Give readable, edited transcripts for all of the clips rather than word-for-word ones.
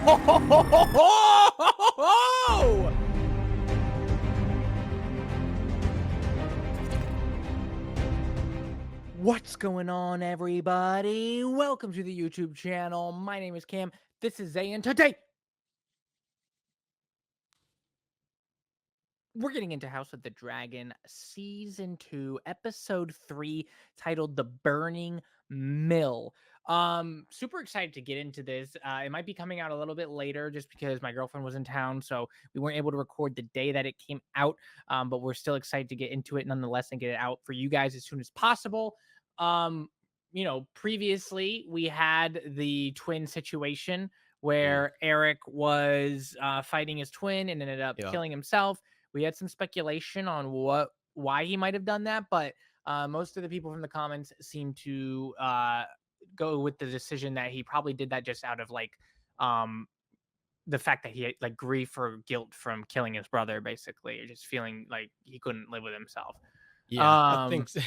What's going on, everybody? Welcome to the YouTube channel. My name is Cam. This is Zay, and today we're getting into House of the Dragon Season 2, Episode 3, titled The Burning Mill. Super excited to get into this. It might be coming out a little bit later just because my girlfriend was in town, so we weren't able to record the day that it came out. But we're still excited to get into it nonetheless and get it out for you guys as soon as possible. Previously we had the twin situation where Eric was fighting his twin and ended up killing himself. We had some speculation on why he might have done that, but most of the people from the comments seem to go with the decision that he probably did that just out of the fact that he had grief or guilt from killing his brother, basically, or just feeling like he couldn't live with himself. Yeah, I think so.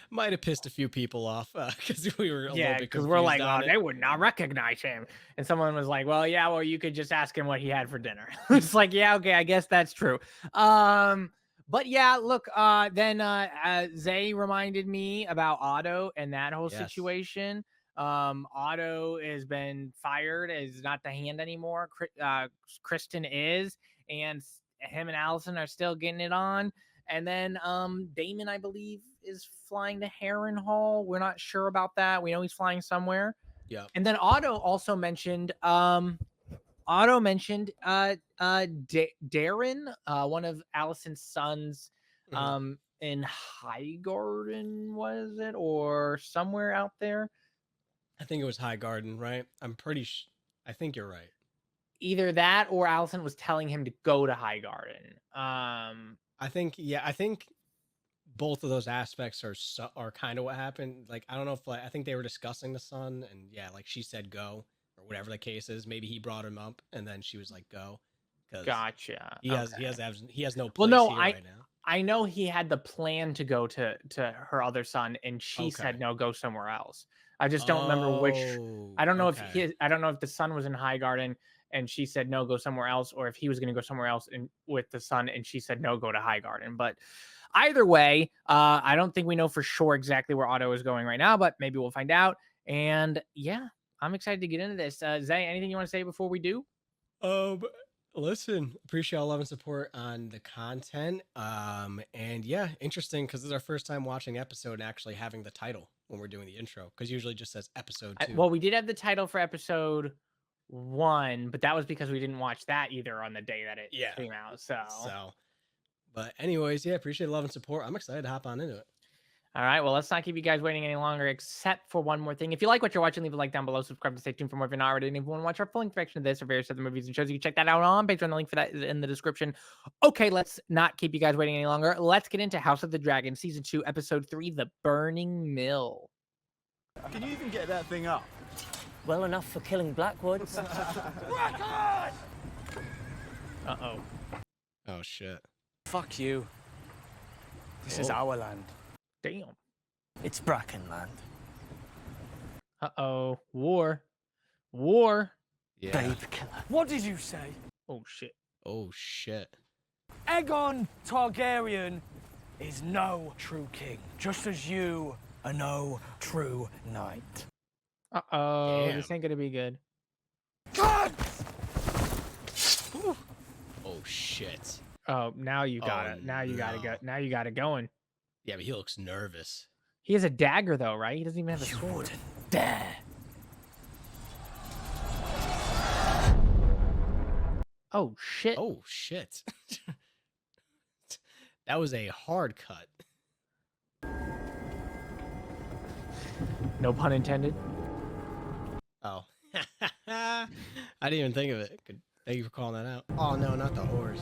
Might have pissed a few people off because we were a little bit confused. We're like, oh, they would not recognize him. And someone was like, well, yeah, well, you could just ask him what he had for dinner. It's like, yeah, okay, I guess that's true. But yeah, look, then Zay reminded me about Otto and that whole situation. Otto has been fired, is not the hand anymore. Kristen is, and him and Alicent are still getting it on. And then Daemon, I believe, is flying to Harrenhal. We're not sure about that. We know he's flying somewhere. Yeah. And then Otto also mentioned Darren, one of Alicent's sons, in Highgarden, was it? Or somewhere out there? I think it was Highgarden, right? I think you're right. Either that or Alicent was telling him to go to Highgarden. I think both of those aspects are kind of what happened. Like, I don't know if I think they were discussing the son, and yeah, like she said go, or whatever the case is. Maybe he brought him up, and then she was like go. Gotcha. He has no place here right now. I know he had the plan to go to her other son, and she said no, go somewhere else. I just don't remember which. I don't know if the son was in Highgarden and she said no, go somewhere else, or if he was going to go somewhere else with the son and she said no, go to Highgarden. But either way, I don't think we know for sure exactly where Otto is going right now, but maybe we'll find out. And yeah, I'm excited to get into this. Zay, anything you want to say before we do? Listen, appreciate all love and support on the content. And yeah, interesting because this is our first time watching episode and actually having the title when we're doing the intro, because usually it just says episode 2. Well, we did have the title for episode 1, but that was because we didn't watch that either on the day that it came out. But anyways, yeah, appreciate the love and support. I'm excited to hop on into it. All right, well, let's not keep you guys waiting any longer, except for one more thing. If you like what you're watching, leave a like down below, subscribe to stay tuned for more if you're not already. And if you want to watch our full inspection of this or various other movies and shows, you can check that out on Patreon. The link for that is in the description. Okay, let's not keep you guys waiting any longer. Let's get into House of the Dragon, Season 2, Episode 3, The Burning Mill. Can you even get that thing up? Well enough for killing Blackwoods. Uh-oh. Oh, shit. Fuck you. This is our land. Damn. It's Brackenland. Uh-oh. War. War. Yeah. Babe killer. What did you say? Oh, shit. Oh, shit. Aegon Targaryen is no true king, just as you are no true knight. Uh-oh. Damn. This ain't gonna be good. God! Oh, shit. Oh, now you got it. Now you got it go. Now you got it going. Yeah, but he looks nervous. He has a dagger, though, right? He doesn't even have a You sword. wouldn't dare. Oh, shit. Oh, shit. That was a hard cut. No pun intended. Oh. I didn't even think of it. Good. Thank you for calling that out. Oh, no, not the horse.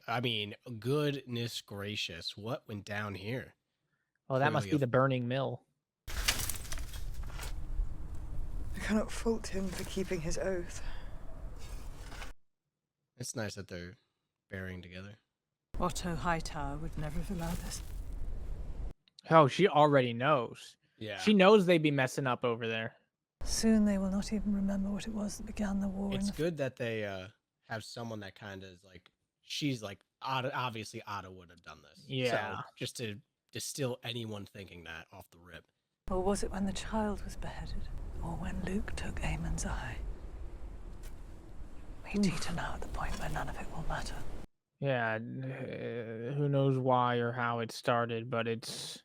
I mean, goodness gracious. What went down here? Oh, that must be the Burning Mill. I cannot fault him for keeping his oath. It's nice that they're burying together. Otto Hightower would never have allowed this. Oh, she already knows. Yeah. She knows they'd be messing up over there. Soon they will not even remember what it was that began the war. It's good that they have someone that kind of is like, she's like, obviously Otto would have done this. Yeah. So just to distill anyone thinking that off the rip. Or was it when the child was beheaded? Or when Luke took Cam&Zay? We need to know at the point where none of it will matter. Yeah, who knows why or how it started, but it's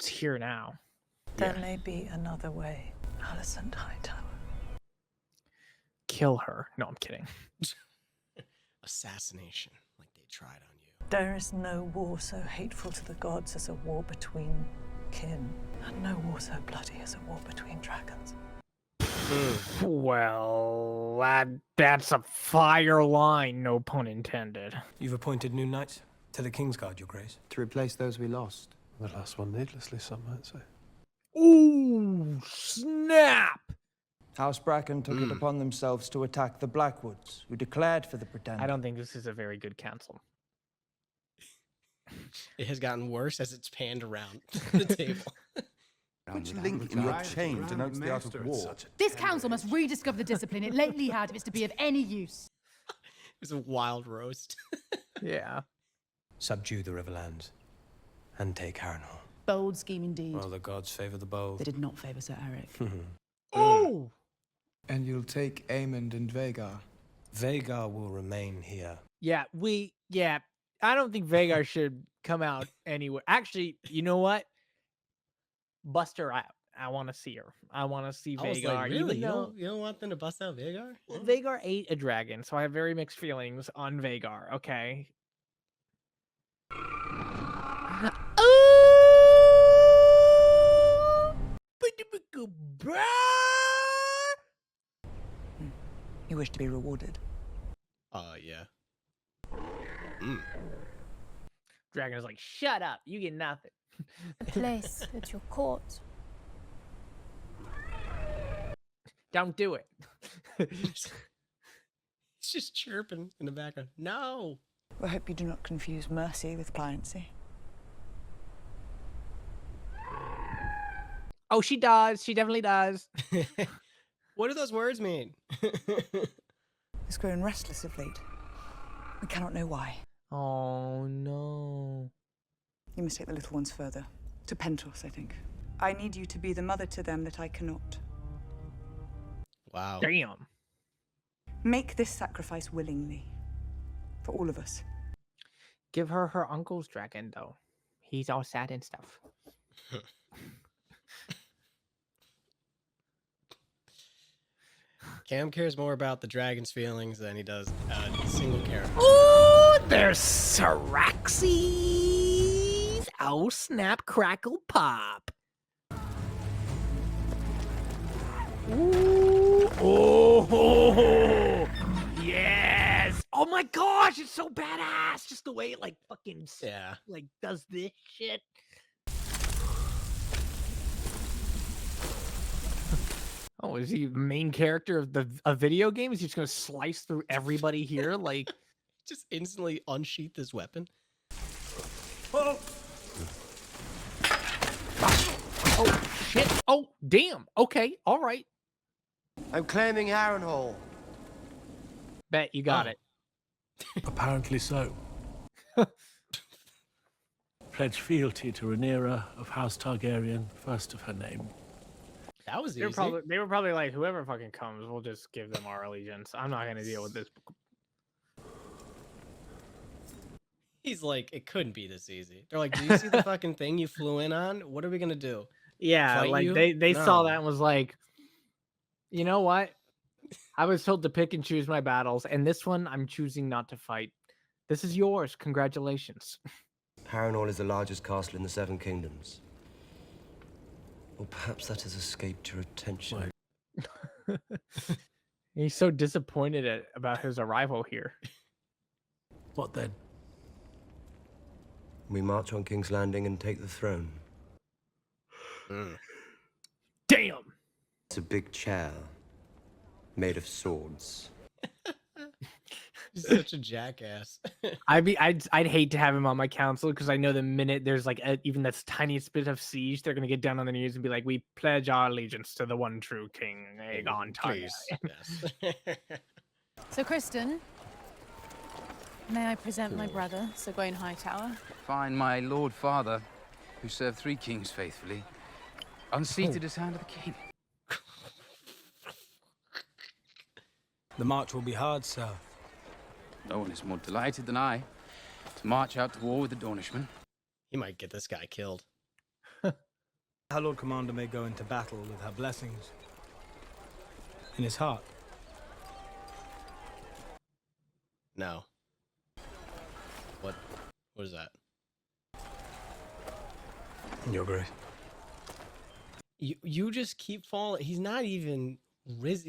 here now. There may be another way. Alicent Hightower. Kill her. No, I'm kidding. Assassination, like they tried on you. There is no war so hateful to the gods as a war between kin, and no war so bloody as a war between dragons. Well, that's a fire line, no pun intended. You've appointed new knights to the Kingsguard, Your Grace. To replace those we lost. The last one needlessly, some might say. Ooh, snap! House Bracken took it upon themselves to attack the Blackwoods, who declared for the Pretender. I don't think this is a very good council. It has gotten worse as it's panned around the table. Which link in your chain denotes the art of war? This council must rediscover the discipline it lately had if it's to be of any use. It was a wild roast. Yeah. Subdue the Riverlands and take Harrenhal. Bold scheme indeed. Well, the gods favor the bold. They did not favor Sir Eric. Oh! And you'll take Aemond and Vhagar. Vhagar will remain here. Yeah, I don't think Vhagar should come out anywhere. Actually, you know what? Bust her out. I want to see her. I want to see I was Vhagar. like, really? Even though, You don't want them to bust out Vhagar? well, Vhagar ate a dragon, so I have very mixed feelings on Vhagar, okay? You wish to be rewarded. Yeah. Dragon is like, shut up. You get nothing. A place at your court. Don't do it. It's just chirping in the background. No. I hope you do not confuse mercy with pliancy. Oh, she does. She definitely does. What do those words mean? Has grown restless of late. We cannot know why. Oh, no. You must take the little ones further. To Pentos, I think. I need you to be the mother to them that I cannot. Wow. Damn. Make this sacrifice willingly. For all of us. Give her her uncle's dragon, though. He's all sad and stuff. Cam cares more about the dragon's feelings than he does a single character. Ooh, there's Syraxes. Oh, snap, crackle, pop. Ooh, oh, yes. Oh my gosh, it's so badass. Just the way it like fucking like does this shit. Oh, is he the main character of a video game? Is he just gonna slice through everybody here? Like, Just instantly unsheath his weapon. oh shit! Oh damn! Okay, all right. I'm claiming Harrenhal. Bet you got it. Apparently so. Pledge fealty to Rhaenyra of House Targaryen, first of her name. That was They easy. were probably like, whoever fucking comes, we'll just give them our allegiance. I'm not gonna deal with this. He's like, it couldn't be this easy. They're like, do you see the fucking thing you flew in on? What are we gonna do? Yeah, Fight like you? they saw No. that and was like, you know what? I was told to pick and choose my battles, and this one I'm choosing not to fight. This is yours. Congratulations. Harrenhal is the largest castle in the Seven Kingdoms. Or perhaps that has escaped your attention. He's so disappointed about his arrival here. What then? We march on King's Landing and take the throne. Damn. It's a big chair made of swords. He's such a jackass. I'd hate to have him on my council because I know the minute there's like even that's tiniest bit of siege, they're gonna get down on their knees and be like, "We pledge our allegiance to the one true king, Aegon Targaryen." Please. Yes. So, Kristen, may I present my brother, Sir Gawain Hightower? Find my lord father, who served 3 kings faithfully, unseated as hand of the king. The march will be hard, sir. No one is more delighted than I to march out to war with the Dornishmen. He might get this guy killed. Our Lord Commander may go into battle with her blessings in his heart. No. What is that? Your Grace. You just keep falling. He's not even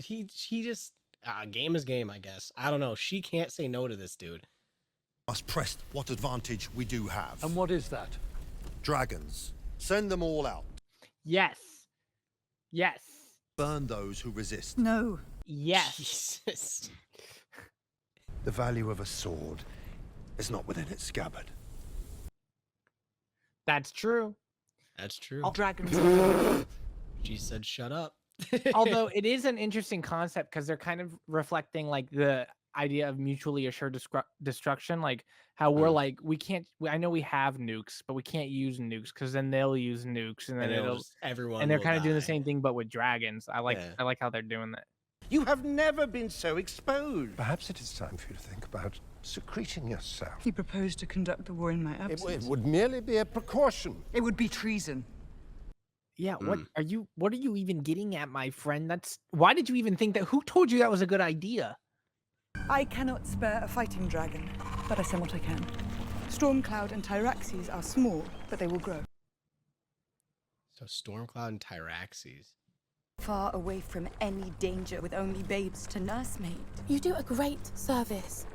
he just game is game, I guess. I don't know. She can't say no to this dude. Must press what advantage we do have. And what is that? Dragons. Send them all out. Yes. Yes. Burn those who resist. No. Yes. Jesus. The value of a sword is not within its scabbard. That's true. That's true. Dragons. She said, "Shut up." Although it is an interesting concept because they're kind of reflecting like the idea of mutually assured destruction, like how we're like I know we have nukes, but we can't use nukes because then they'll use nukes and then everyone. And they're will kind of doing the die. same thing, but with dragons. I like how they're doing that. You have never been so exposed. Perhaps it is time for you to think about secreting yourself. He proposed to conduct the war in my It absence. would merely be a precaution. It would be treason. Yeah, what are you even getting at, my friend? Why did you even think that? Who told you that was a good idea? I cannot spare a fighting dragon, but I send what I can. Stormcloud and Tyraxes are small, but they will grow. So Stormcloud and Tyraxes. Far away from any danger with only babes to nursemaid. You do a great service,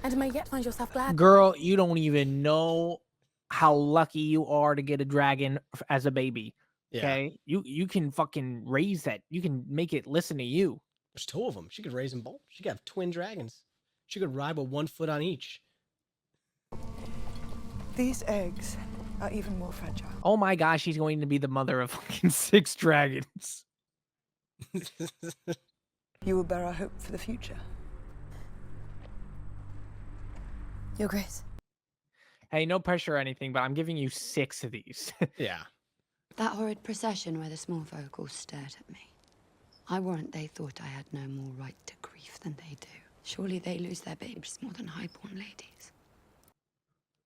and may yet find yourself glad. Girl, you don't even know how lucky you are to get a dragon as a baby. Okay, you can fucking raise that. You can make it listen to you. There's 2 of them. She could raise them both. She could have twin dragons. She could ride with 1 foot on each. These eggs are even more fragile. Oh my gosh, she's going to be the mother of fucking 6 dragons. You will bear our hope for the future. Your Grace. Hey, no pressure or anything, but I'm giving you 6 of these. Yeah. That horrid procession where the small folk all stared at me. I warrant they thought I had no more right to grief than they do. Surely they lose their babes more than highborn ladies.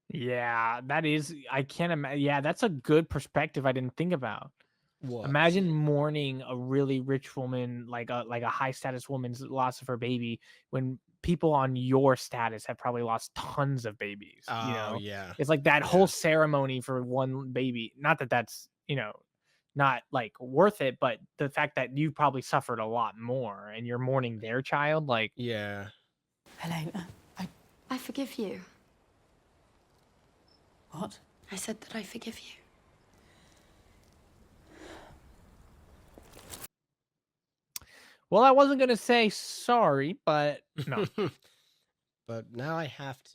Yeah, that is. I can't imagine. Yeah, that's a good perspective I didn't think about. What? Imagine mourning a really rich woman, like a high status woman's loss of her baby, when people on your status have probably lost tons of babies. Oh, you know? yeah. It's like that whole ceremony for one baby. Not that that's not like worth it, but the fact that you probably suffered a lot more and you're mourning their child, like Yeah. Helena, I forgive you. what? I said that I forgive you. Well, I wasn't gonna say sorry, but no. But now I have to.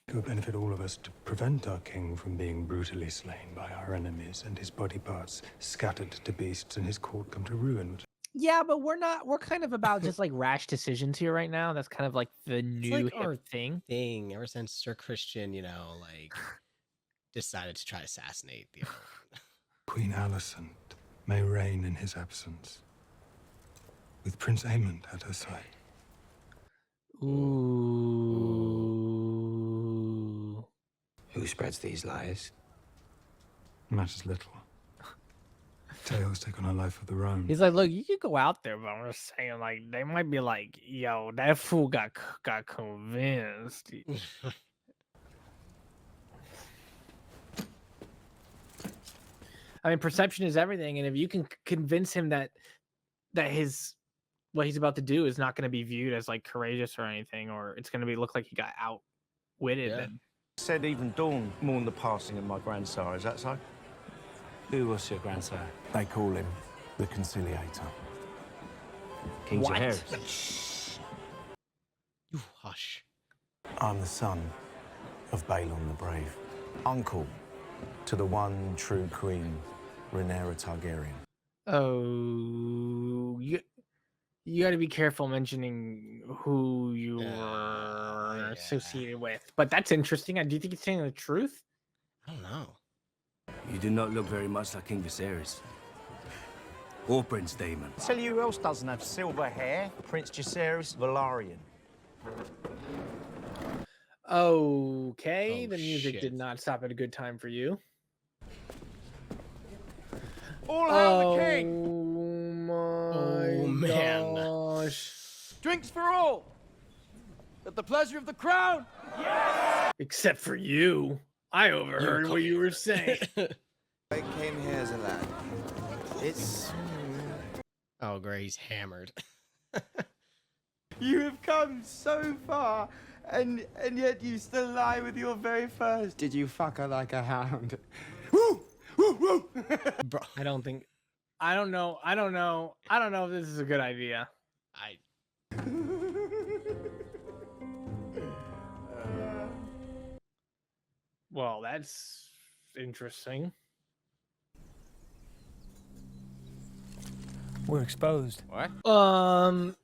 It would benefit all of us to prevent our king from being brutally slain by our enemies and his body parts scattered to beasts and his court come to ruin. Yeah, but we're kind of about just like rash decisions here right now. That's kind of like the new like hip our thing. Ever since Sir Christian, like decided to try to assassinate the other one. Queen Alicent may reign in his absence, with Prince Aemond at her side. Ooh. Who spreads these lies? Matters little. Tales take on a life of their own. He's like, look, you could go out there, but I'm just saying, like, they might be like, yo, that fool got convinced. I mean, perception is everything, and if you can convince him that what he's about to do is not going to be viewed as like courageous or anything, or it's going to look like he got outwitted. Yeah. Then Said even Dawn mourned the passing of my grandsire. Is that so? Who was your grandsire? They call him the Conciliator. King What? Jaehaerys. You hush. I'm the son of Balon the Brave, uncle to the one true queen, Rhaenyra Targaryen. Oh, you got to be careful mentioning who you are associated with. But that's interesting. Do you think he's saying the truth? I don't know. You do not look very much like King Viserys. Or Prince Daemon. Tell you who else doesn't have silver hair? Prince Viserys Velaryon. Okay, Oh, the music shit. did not stop at a good time for you. All hail the king! Oh, man. Gosh. Drinks for all! At the pleasure of the crown! Except for you. I overheard what you were saying. I came here as a lad. It's... Oh, great, he's hammered. You have come so far, and yet you still lie with your very first. Did you fuck her like a hound? Woo! Woo! Woo! Bro, I don't know if this is a good idea. Well, that's interesting. We're exposed. What?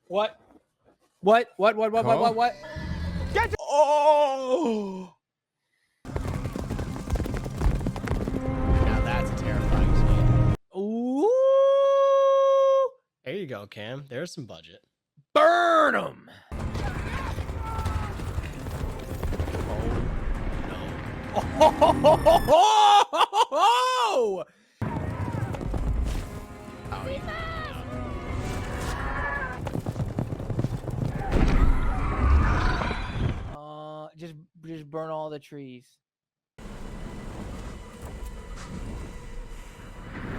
What? Get oh! Now that's a terrifying scene. Ooh! There you go, Cam. There's some budget. Burn him! Oh! Oh, yeah. Just burn all the trees.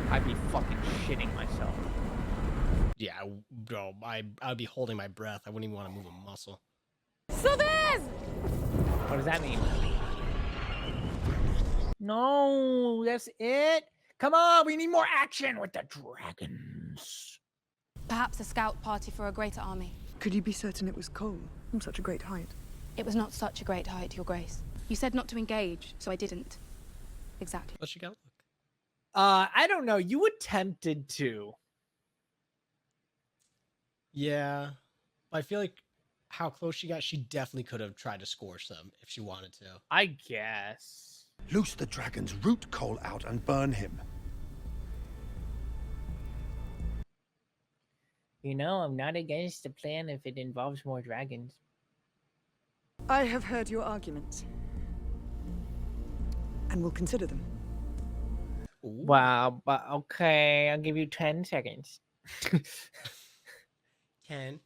I'd be fucking shitting myself. Yeah, bro, I'd be holding my breath. I wouldn't even want to move a muscle. Subes! What does that mean? No, that's it. Come on, we need more action with the dragons. Perhaps a scout party for a greater army. Could you be certain it was Cole from such a great height? It was not such a great height, Your Grace. You said not to engage, so I didn't. Exactly. What's she got? I don't know. You attempted to. Yeah, I feel like how close she got, she definitely could have tried to scorch them if she wanted to. I guess. Loose the dragons, root Cole out, and burn him. You know, I'm not against the plan if it involves more dragons. I have heard your arguments. And will consider them. Wow, but okay, I'll give you 10 seconds. 10,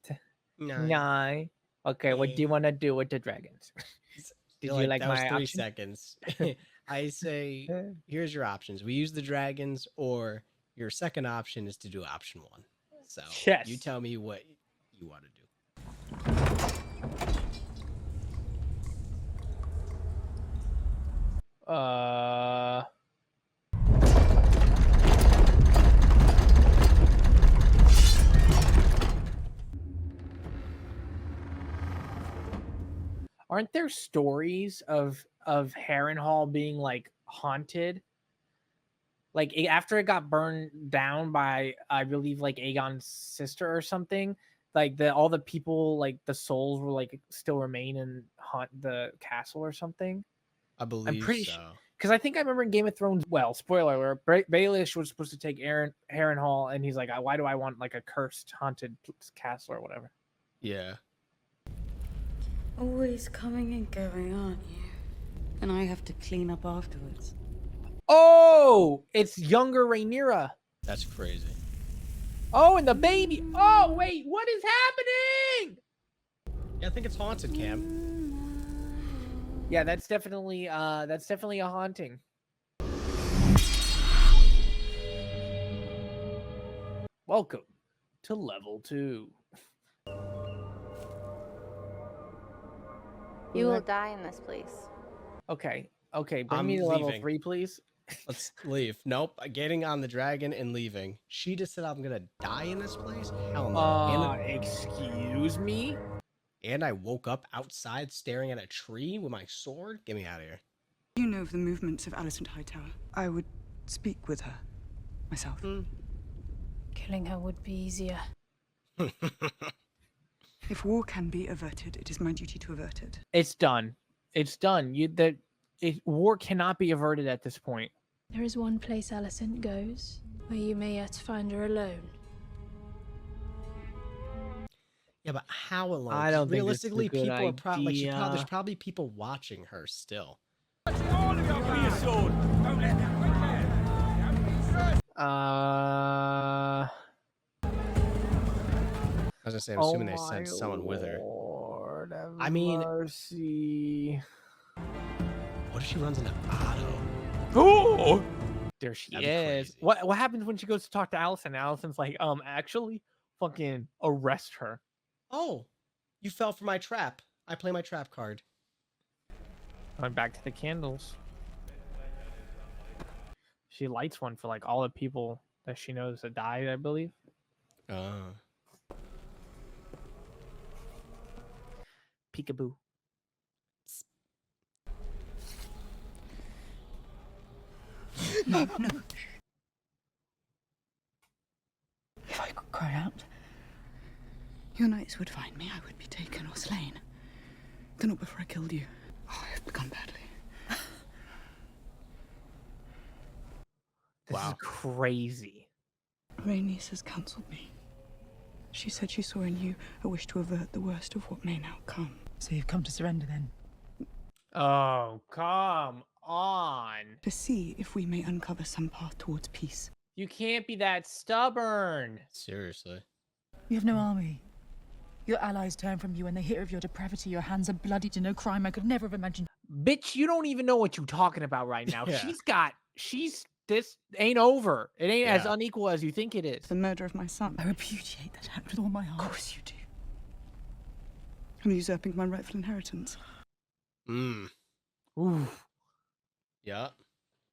9. Okay, what do you want to do with the dragons? Did you like that my was 3 option? seconds. I say, here's your options. We use the dragons, or your second option is to do option 1. So Yes. you tell me what you want to do. Aren't there stories of Harrenhal being like haunted? Like after it got burned down by, I believe, like Aegon's sister or something, like all the people, like the souls were like still remain and haunt the castle or something. I believe I'm pretty so. sure, because I think I remember in Game of Thrones. Well, spoiler alert: Baelish was supposed to take Harrenhal, and he's like, "Why do I want like a cursed, haunted castle or whatever?" Yeah. Always coming and going, aren't you? And I have to clean up afterwards. Oh, it's younger Rhaenyra. That's crazy. Oh, and the baby. Oh, wait, what is happening? Yeah, I think it's haunted, Cam. Yeah, that's definitely a haunting. Welcome to level 2. You will die in this place. Okay, bring I'm me to level leaving. 3, please. Let's leave. Nope, getting on the dragon and leaving. She just said I'm gonna die in this place? Hell no. Excuse me? And I woke up outside staring at a tree with my sword? Get me out of here. You know of the movements of Alicent Hightower. I would speak with her myself. Killing her would be easier. If war can be averted, it is my duty to avert it. It's done. It's done. War cannot be averted at this point. There is one place Alicent goes where you may yet find her alone. Yeah, but how alone? I don't think this is a realistically, good people are probably idea. there's probably people watching her still. All of you for your sword. Don't let them quick there. I was gonna say, I'm assuming they sent someone with her. Lord have I mean, mercy. What if she runs into Otto? Oh, there she That'd be is. crazy. What happens when she goes to talk to Alicent? Alicent's like, actually, fucking arrest her. Oh, you fell for my trap. I play my trap card. Going back to the candles. She lights one for like all the people that she knows that died, I believe. Peekaboo. No. If I could cry out, your knights would find me. I would be taken or slain. Though not before I killed you. Oh, I have begun badly. This is crazy. Rhaenys has counselled me. She said she saw in you a wish to avert the worst of what may now come. So you've come to surrender then? Oh, come on. To see if we may uncover some path towards peace. You can't be that stubborn. Seriously. You have no army. Your allies turn from you when they hear of your depravity. Your hands are bloody to no crime I could never have imagined. Bitch, you don't even know what you're talking about right now. Yeah. This ain't over. It ain't as Yeah. unequal as you think it is. The murder of my son. I repudiate that act with all my heart. Of course you do. I'm usurping my rightful inheritance. Ooh. Yeah.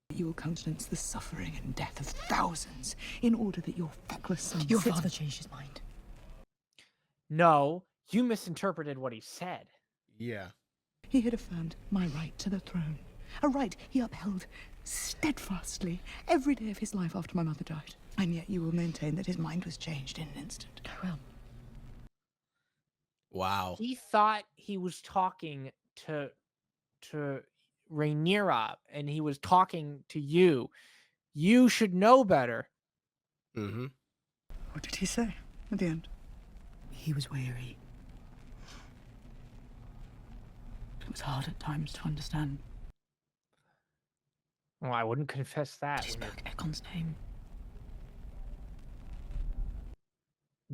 You will countenance the suffering and death of thousands in order that your feckless son... Your father changed his mind. No, you misinterpreted what he said. Yeah. He had affirmed my right to the throne. A right he upheld steadfastly every day of his life after my mother died. And yet you will maintain that his mind was changed in an instant. I will. Wow. He thought he was talking to Rhaenyra, and he was talking to you. You should know better. Mm-hmm. What did he say at the end? He was weary. It was hard at times to understand. Well, I wouldn't confess that. He spoke Aegon's name.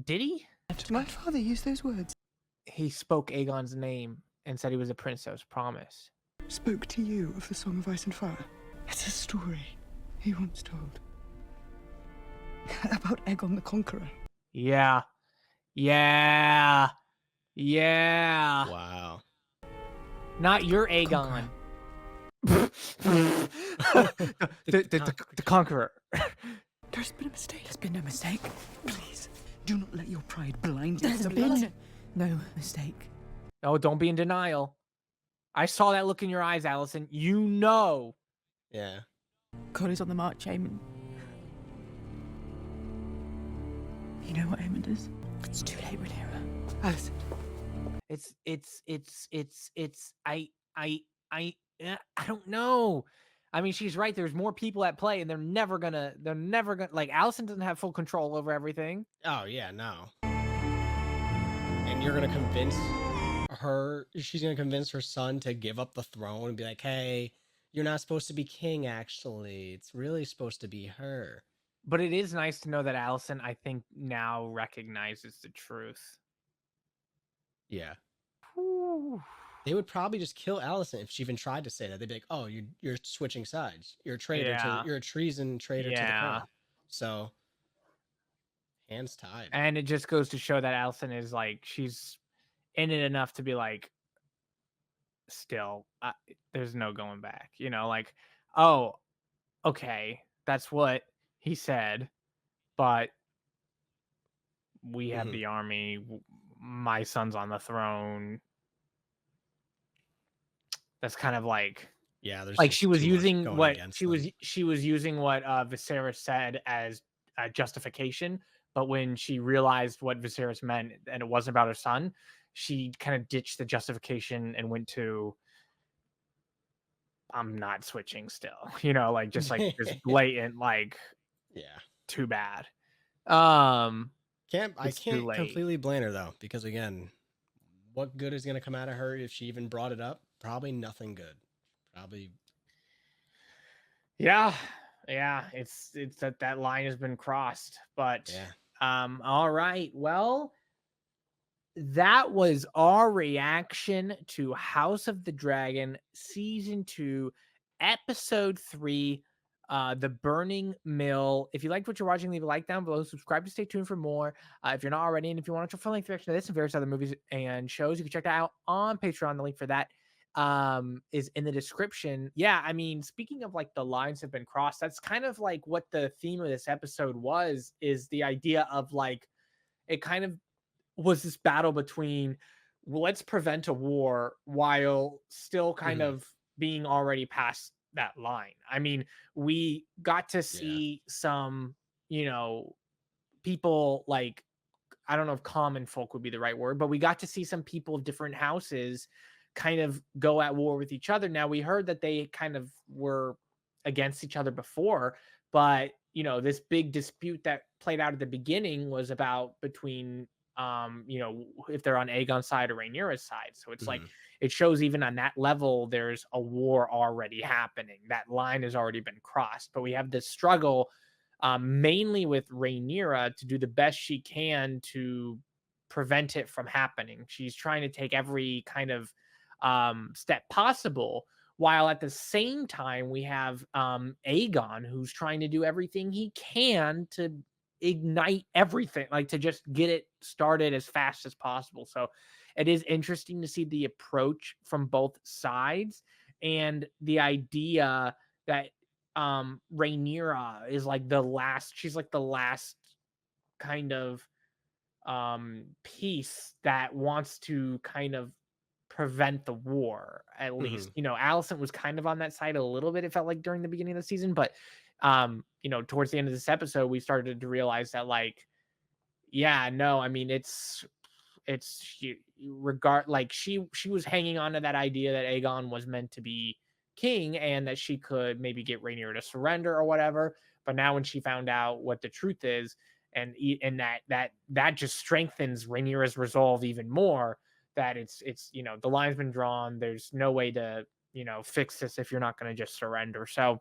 Did he? Did my father use those words? He spoke Aegon's name and said he was a prince that was promised. Spoke to you of the Song of Ice and Fire. It's a story he once told. About Aegon the Conqueror. Yeah. Yeah. Yeah. Wow. Not your Aegon. The Conqueror. There's been a mistake. There's been no mistake. Please, do not let your pride blind you. There's been no mistake. Oh, don't be in denial. I saw that look in your eyes, Alicent. You know. Yeah. God is on the march, Aemon. You know what Aemon is? It's too late, Rhaenyra. Alicent. I don't know. I mean, she's right. There's more people at play, and they're never gonna, like, Alicent doesn't have full control over everything. Oh, yeah, no. And you're gonna convince her, she's gonna convince her son to give up the throne and be like, hey, you're not supposed to be king, actually. It's really supposed to be her. But it is nice to know that Alicent, I think, now recognizes the truth. Yeah. They would probably just kill Alicent if she even tried to say that. They'd be like, "Oh, you're switching sides. You're a traitor you're a treason traitor to the crown." So, hands tied. And it just goes to show that Alicent is like, she's in it enough to be like, still, there's no going back. You know, like, oh, okay, that's what he said, but we have the army. my son's on the throne. That's kind of like, yeah, there's like just she was too much using going what against she was using what Viserys said as justification, but when she realized what Viserys meant and it wasn't about her son, she kind of ditched the justification and went to, I'm not switching still, you know, like just like this blatant, like, yeah, too bad. I It's too can't late. completely blame her though, because again, what good is going to come out of her if she even brought it up? Probably nothing good. Probably. Yeah, it's that line has been crossed, but yeah. All right, well, that was our reaction to House of the Dragon season 2, episode 3, The Burning Mill. If you liked what you're watching, leave a like down below, subscribe to stay tuned for more. If you're not already, and if you want to full length reaction to this and various other movies and shows, you can check that out on Patreon. The link for that is in the description. Yeah, I mean, speaking of like the lines have been crossed, that's kind of like what the theme of this episode was, is the idea of like, it kind of was this battle between, well, let's prevent a war while still kind of being already past that line. I mean, we got to see some, you know, people like, I don't know if common folk would be the right word, but we got to see some people of different houses kind of go at war with each other. Now, we heard that they kind of were against each other before, but you know, this big dispute that played out at the beginning was about between you know, if they're on Aegon's side or Rhaenyra's side. So it's like, it shows even on that level there's a war already happening. That line has already been crossed, but we have this struggle mainly with Rhaenyra to do the best she can to prevent it from happening. She's trying to take every kind of step possible, while at the same time we have Aegon, who's trying to do everything he can to ignite everything, like to just get it started as fast as possible. So it is interesting to see the approach from both sides, and the idea that Rhaenyra is like the last, she's like the last kind of piece that wants to kind of prevent the war, at least. You know, Alicent was kind of on that side a little bit, it felt like, during the beginning of the season, but you know, towards the end of this episode we started to realize that, like, yeah, no, I mean, it's like she was hanging on to that idea that Aegon was meant to be king and that she could maybe get Rhaenyra to surrender or whatever. But now when she found out what the truth is, and that just strengthens Rhaenyra's resolve even more, that it's you know, the line's been drawn. There's no way to, you know, fix this if you're not going to just surrender. So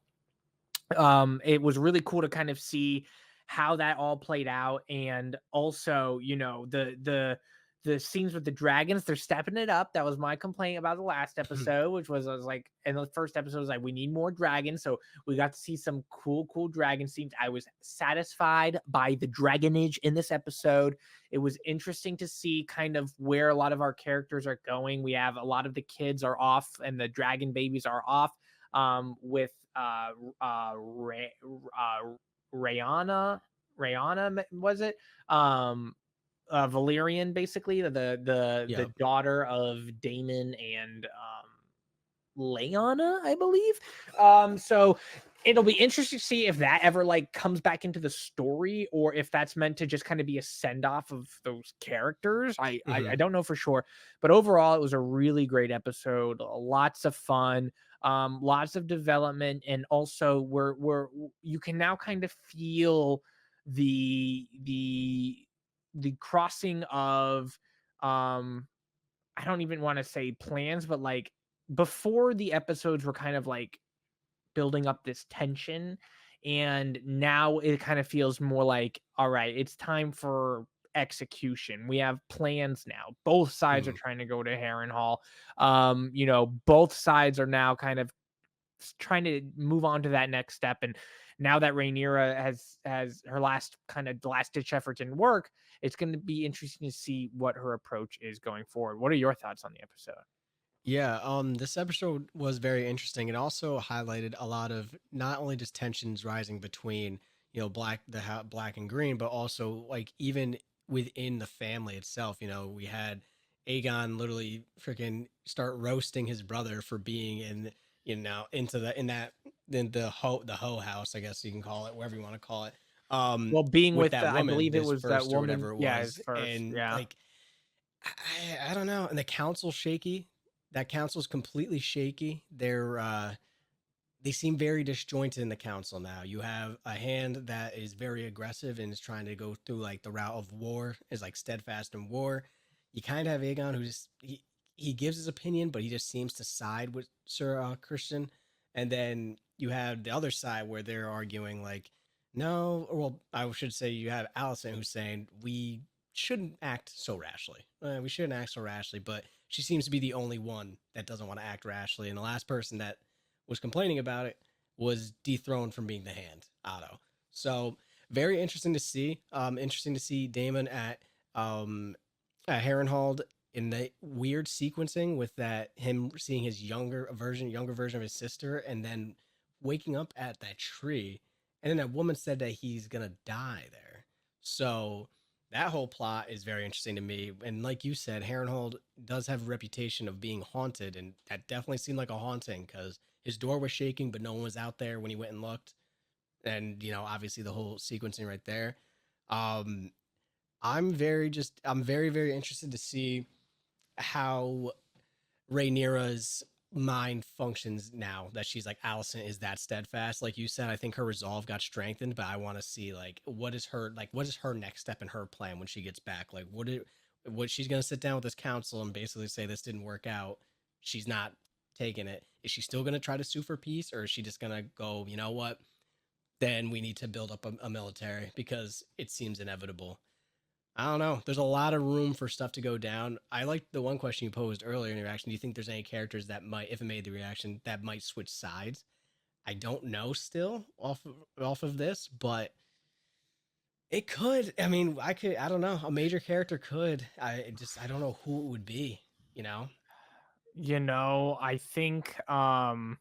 it was really cool to kind of see how that all played out. And also, you know, the scenes with the dragons, they're stepping it up. That was my complaint about the last episode, which was, I was like, in the first episode, I was like, we need more dragons. So we got to see some cool dragon scenes. I was satisfied by the dragonage in this episode. It was interesting to see kind of where a lot of our characters are going. We have a lot of the kids are off and the dragon babies are off, with Rhaenyra, was it? Valyrian, basically the daughter of Daemon and Lyanna, I believe. So it'll be interesting to see if that ever like comes back into the story, or if that's meant to just kind of be a send off of those characters. I don't know for sure, but overall it was a really great episode. Lots of fun, lots of development, and also you can now kind of feel the crossing of I don't even want to say plans, but like before the episodes were kind of like building up this tension, and now it kind of feels more like, all right, it's time for execution. We have plans now. Both sides are trying to go to Harrenhal. You know, both sides are now kind of trying to move on to that next step. And now that Rhaenyra has her last ditch effort didn't work, it's going to be interesting to see what her approach is going forward. What are your thoughts on the episode? Yeah, this episode was very interesting. It also highlighted a lot of not only just tensions rising between, you know, black and green, but also like even within the family itself. You know, we had Aegon literally freaking start roasting his brother for being in, you know, into the in the hoe house, I guess you can call it, whatever you want to call it. Well, being With with that I woman, believe it this was that first or woman. whatever it Yeah, his was, first. and Yeah. like I don't know, and the council's shaky. That council's completely shaky. They seem very disjointed in the council now. You have a hand that is very aggressive and is trying to go through like the route of war, is like steadfast in war. You kind of have Aegon who just he gives his opinion, but he just seems to side with Sir Christian. And then you have the other side where they're arguing like, no, well, I should say you have Alicent who's saying we shouldn't act so rashly. We shouldn't act so rashly, but she seems to be the only one that doesn't want to act rashly. And the last person that was complaining about it was dethroned from being the hand, Otto. So very interesting to see. Interesting to see Daemon at Harrenhal in the weird sequencing with that him seeing his younger version of his sister, and then waking up at that tree, and then that woman said that he's gonna die there. So that whole plot is very interesting to me. And like you said, Harrenhal does have a reputation of being haunted, and that definitely seemed like a haunting because his door was shaking, but no one was out there when he went and looked. And, you know, obviously the whole sequencing right there. Um, I'm very, very interested to see how Rhaenyra's mind functions now that she's like Alicent is that steadfast. Like you said, I think her resolve got strengthened, but I want to see like what is her next step in her plan when she gets back? Like what she's gonna sit down with this council and basically say this didn't work out. She's not taking it. Is she still gonna try to sue for peace, or is she just gonna go, you know what? Then we need to build up a military because it seems inevitable. I don't know. There's a lot of room for stuff to go down. I like the one question you posed earlier in your reaction. Do you think there's any characters that might, if it made the reaction, that might switch sides? I don't know still off of this, but it could. I mean, I don't know. A major character could. I don't know who it would be, you know? You know, I think I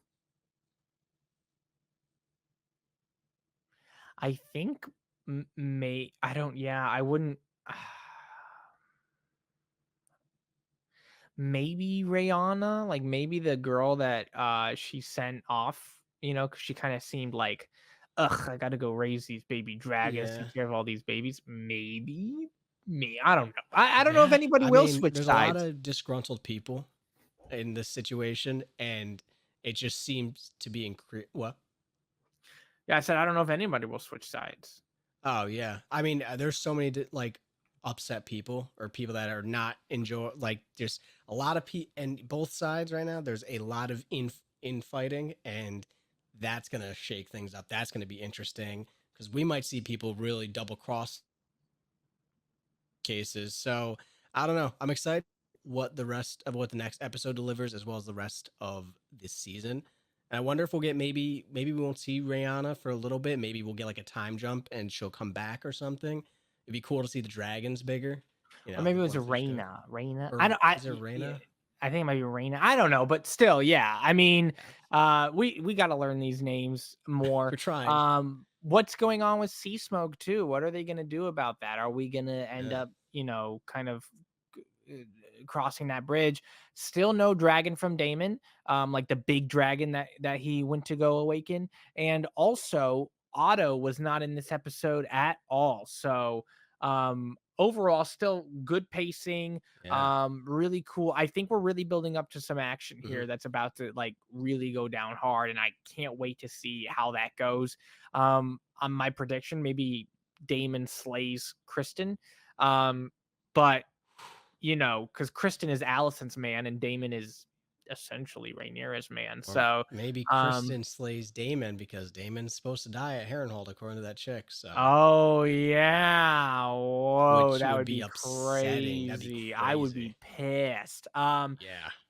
don't, yeah, I wouldn't. Maybe Rhaenyra, like maybe the girl that she sent off, you know, because she kind of seemed like, ugh, I gotta go raise these baby dragons, Yeah. take care of all these babies. Maybe me, I don't know. I don't know if Yeah. anybody I will mean, switch there's a lot sides. of disgruntled people in this situation, and it just seems to be what? Yeah, I said I don't know if anybody will switch sides. Oh yeah, I mean, there's so many like upset people or people that are not enjoy like there's a lot of and both sides right now. There's a lot of infighting, and that's gonna shake things up. That's gonna be interesting because we might see people really double cross cases. So I don't know. I'm excited what the next episode delivers, as well as the rest of this season. And I wonder if we'll get maybe we won't see Rhaenyra for a little bit. Maybe we'll get like a time jump and she'll come back or something. It'd be cool to see the dragons bigger. You Or know, maybe it was a once they show. Raina. Or I don't. is it Yeah, Rhaena? I think it might be Raina. I don't know, but still, yeah. I mean, we got to learn these names more. We're trying. What's going on with Sea Smoke too? What are they gonna do about that? Are we gonna end Yeah. up, you know, kind of uh, crossing that bridge? Still no dragon from Daemon, like the big dragon that he went to go awaken, and also Otto was not in this episode at all. So overall still good pacing, Yeah. really cool. I think we're really building up to some action Mhm. here that's about to like really go down hard, and I can't wait to see how that goes. On my prediction, maybe Damon slays Kristen, but you know, because Kristen is Alicent's man and Damon is essentially Rhaenyra's man. Or So maybe Kristen slays Daemon because Daemon's supposed to die at Harrenhal according to that chick. So oh yeah. Whoa, which that would would be be upsetting. That'd be crazy. I would be crazy. pissed. Yeah.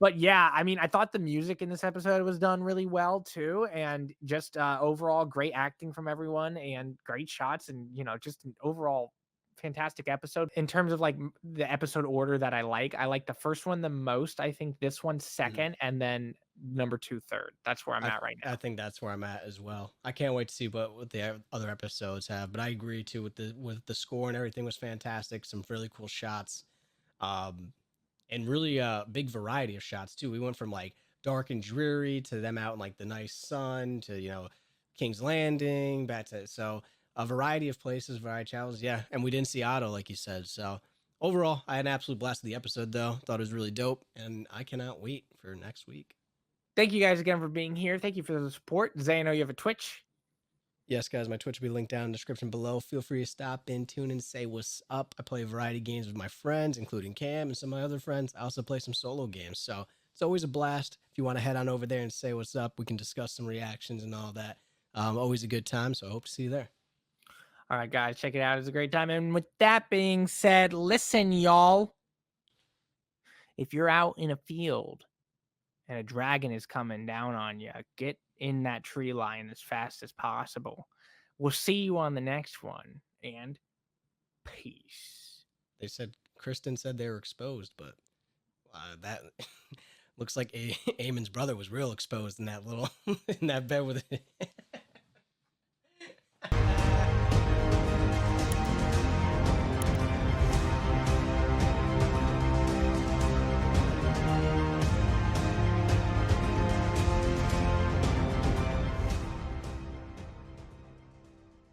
But yeah, I mean, I thought the music in this episode was done really well too, and just overall great acting from everyone and great shots, and you know, just an overall fantastic episode. In terms of like the episode order that I like the first one the most. I think this one second, and then number 2 third. That's where I'm at right now. I think that's where I'm at as well. I can't wait to see what the other episodes have, but I agree too with the score and everything was fantastic. Some really cool shots, and really big variety of shots too. We went from like dark and dreary to them out in like the nice sun to King's Landing back to a variety of places, variety of channels. Yeah, and we didn't see Otto like you said. So overall, I had an absolute blast of the episode though. Thought it was really dope, and I cannot wait for next week. Thank you guys again for being here. Thank you for the support. Zay, I know you have a Twitch. Yes, guys, my Twitch will be linked down in the description below. Feel free to stop in, tune in, say what's up. I play a variety of games with my friends, including Cam and some of my other friends. I also play some solo games, so it's always a blast. If you want to head on over there and say what's up, we can discuss some reactions and all that. Always a good time, so I hope to see you there. All right, guys, check it out. It's a great time. And with that being said, listen, y'all. If you're out in a field and a dragon is coming down on you, get in that tree line as fast as possible. We'll see you on the next one, and peace. They said, Kristen said they were exposed, but that looks like Aemon's brother was real exposed in that little in that bed with it.